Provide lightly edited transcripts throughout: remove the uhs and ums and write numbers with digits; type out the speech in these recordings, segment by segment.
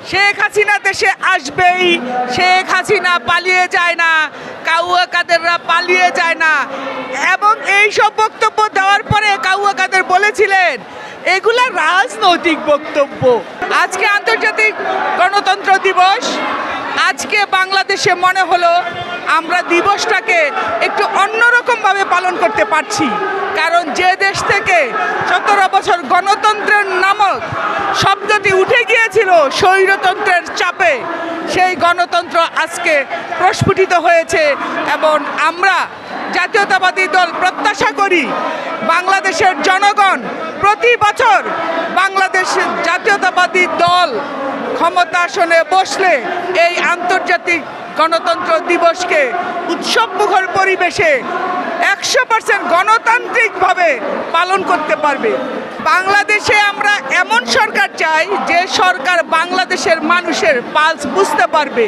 শেখ হাসিনা দেশে আসবেই, শেখ হাসিনা পালিয়ে যায় না, কাউয়া কাদেররা পালিয়ে যায় না। এবং এই সব বক্তব্য দেওয়ার পরে কাউয়া কাদের বলেছিলেন এগুলা রাজনৈতিক বক্তব্য। আজকে আন্তর্জাতিক গণতন্ত্র দিবস, আজকে বাংলাদেশে মনে হলো আমরা দিবসটাকে একটু অন্যরকমভাবে পালন করতে পারছি, কারণ যে দেশ থেকে 17 বছর গণতন্ত্রের নামক শব্দটি উঠে গিয়েছিল স্বৈরতন্ত্রের চাপে, সেই গণতন্ত্র আজকে প্রস্ফুটিত হয়েছে। এবং আমরা জাতীয়তাবাদী দল প্রত্যাশা করি বাংলাদেশের জনগণ প্রতি বছর বাংলাদেশের জাতীয়তাবাদী দল ক্ষমতা আসনে বসলে এই আন্তর্জাতিক গণতন্ত্র দিবসকে উৎসবমুখর পরিবেশে 100% গণতান্ত্রিকভাবে পালন করতে পারবে। বাংলাদেশে আমরা এমন সরকার চাই যে সরকার বাংলাদেশের মানুষের পালস বুঝতে পারবে,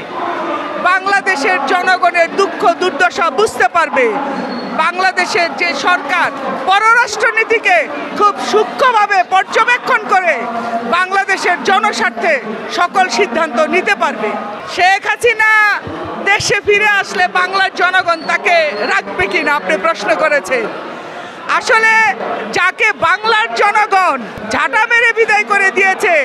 বাংলাদেশের জনগণের দুঃখ দুর্দশা বুঝতে পারবে। বাংলাদেশের যে সরকার পররাষ্ট্রনীতিকে খুব সূক্ষ্মভাবে পর্যবেক্ষণ করে বাংলাদেশের জনস্বার্থে সকল সিদ্ধান্ত নিতে পারবে। শেখ হাসিনা দেশে ফিরে আসলে বাংলার জনগণ তাকে রাখবে কিনা আপনি প্রশ্ন করেছেন। আসলে যাকে বাংলার জনগণ ঝাঁটা মেরে বিদায় করে দিয়েছে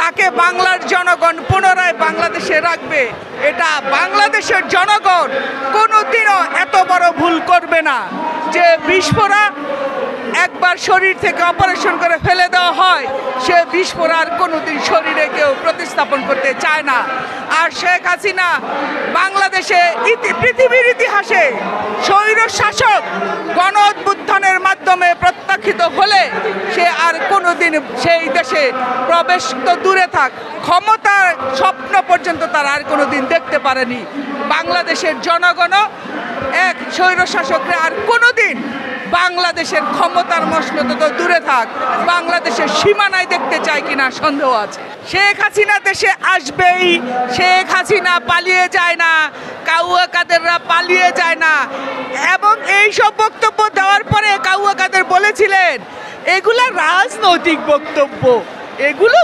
তাকে বাংলার জনগণ পুনরায় বাংলাদেশে রাখবে, এটা বাংলাদেশের জনগণ কোনোদিনও এত বড় ভুল করবে না যে বিস্ফোরা একবার শরীর থেকে অপারেশন করে ফেলে দেওয়া হয়, সে বিস্ফোরার কোনোদিন শরীরে কেউ প্রতিস্থাপন করতে চায় না। আর শেখ হাসিনা বাংলাদেশে পৃথিবীর ইতিহাসে স্বৈর শাসক গণ অভ্যুত্থানের মাধ্যমে প্রত্যাখ্যিত হলে সে আর কোনোদিন সেই দেশে প্রবেশ তো দূরে থাক, ক্ষমতার স্বপ্ন পর্যন্ত তারা আর কোনোদিন দেখতে পারেনি। বাংলাদেশের জনগণও এক স্বৈর শাসকরা আর কোনোদিন বাংলাদেশের ক্ষমতার মসনদ তো দূরে থাক, বাংলাদেশের সীমানায় দেখতে চায় কিনা সন্দেহ আছে। শেখ হাসিনা দেশে আসবেই, শেখ হাসিনা পালিয়ে যায় না, কাউয়া কাদেররা পালিয়ে যায় না। এবং এই সব বক্তব্য দেওয়ার পরে কাউয়া কাদের বলেছিলেন এগুলা রাজনৈতিক বক্তব্য, এগুলো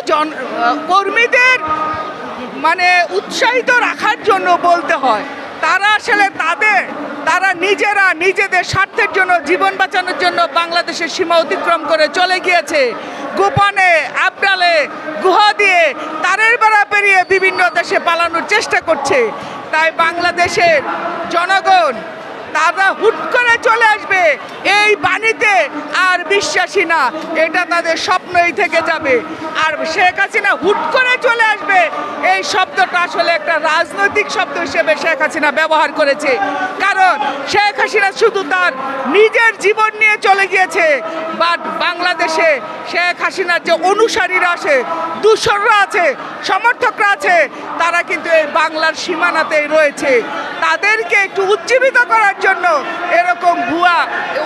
কর্মীদের মানে উৎসাহিত রাখার জন্য বলতে হয়। তারা আসলে তারা নিজেরা নিজেদের স্বার্থের জন্য, জীবন বাঁচানোর জন্য বাংলাদেশের সীমা অতিক্রম করে চলে গিয়েছে, গোপনে আবডালে গুহা দিয়ে তারের বেড়া পেরিয়ে বিভিন্ন দেশে পালানোর চেষ্টা করছে। তাই বাংলাদেশের জনগণ তারা হুট করে চলে আসবে এই বাণীতে আর বিশ্বাসী না, এটা তাদের স্বপ্নই থেকে যাবে। আর শেখ হাসিনা হুট করে চলে আসবে এই শব্দটা আসলে একটা রাজনৈতিক শব্দ হিসেবে শেখ হাসিনা ব্যবহার করেছে, কারণ শেখ হাসিনা শুধু তার নিজের জীবন নিয়ে চলে গিয়েছে, বাট বাংলাদেশে শেখ হাসিনার যে অনুসারীরা আছে, দূষররা আছে, সমর্থকরা আছে, তারা কিন্তু এই বাংলার সীমানাতেই রয়েছে। তাদেরকে একটু উজ্জীবিত করার জন্য এরকম ভুয়া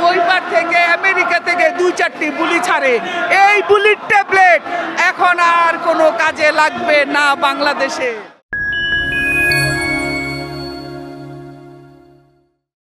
ওইবার থেকে আমেরিকা থেকে 2-4টি বুলি ছাড়ে। এই বুলির ট্যাবলেট এখন আর কোনো কাজে লাগবে না বাংলাদেশে।